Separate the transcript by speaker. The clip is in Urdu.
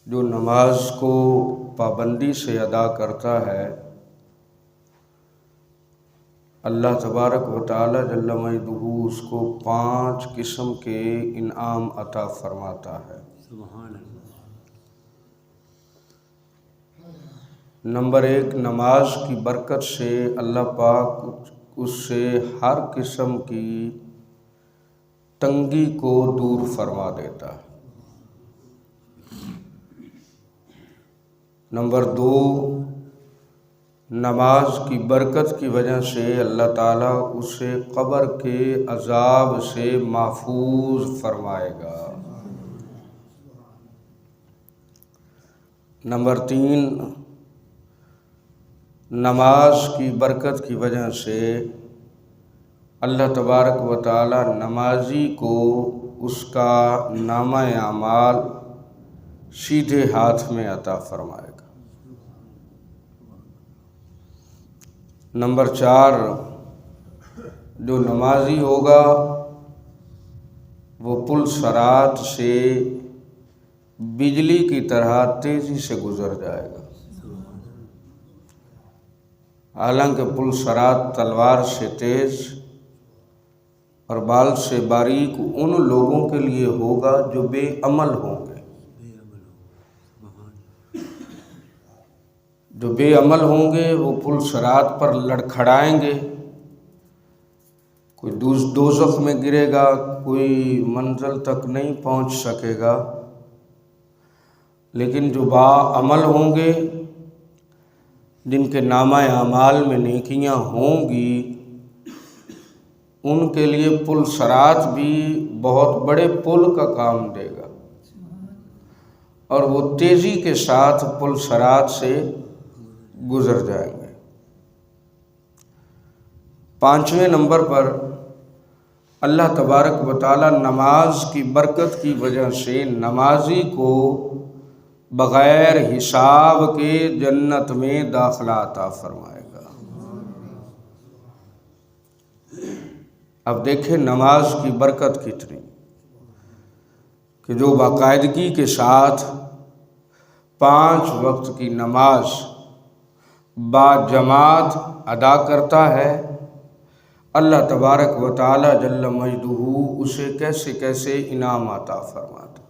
Speaker 1: جو نماز کو پابندی سے ادا کرتا ہے اللہ تبارک و تعالی جل مجدہ اس کو 5 قسم کے انعام عطا فرماتا ہے۔
Speaker 2: سبحان اللہ۔
Speaker 1: نمبر 1، نماز کی برکت سے اللہ پاک اس سے ہر قسم کی تنگی کو دور فرما دیتا ہے۔ نمبر 2، نماز کی برکت کی وجہ سے اللہ تعالیٰ اسے قبر کے عذاب سے محفوظ فرمائے گا۔ نمبر 3، نماز کی برکت کی وجہ سے اللہ تبارک و تعالیٰ نمازی کو اس کا نامہ اعمال سیدھے ہاتھ میں عطا فرمائے گا۔ نمبر 4، جو نمازی ہوگا وہ پل صراط سے بجلی کی طرح تیزی سے گزر جائے گا۔ حالانکہ پل صراط تلوار سے تیز اور بال سے باریک ان لوگوں کے لیے ہوگا جو بے عمل ہوں گے۔ جو بے عمل ہوں گے وہ پل صراط پر لڑکھڑائیں گے، کوئی دوزخ میں گرے گا، کوئی منزل تک نہیں پہنچ سکے گا۔ لیکن جو با عمل ہوں گے، جن کے نامہ اعمال میں نیکیاں ہوں گی، ان کے لیے پل صراط بھی بہت بڑے پل کا کام دے گا اور وہ تیزی کے ساتھ پل صراط سے گزر جائیں گے۔ 5ویں نمبر پر اللہ تبارک و تعالی نماز کی برکت کی وجہ سے نمازی کو بغیر حساب کے جنت میں داخلہ عطا فرمائے گا۔ اب دیکھیں نماز کی برکت کتنی کہ جو باقاعدگی کے ساتھ 5 وقت کی نماز با جماعت ادا کرتا ہے، اللہ تبارک و تعالی جل مجدہ اسے کیسے کیسے انعام عطا فرماتا ہے۔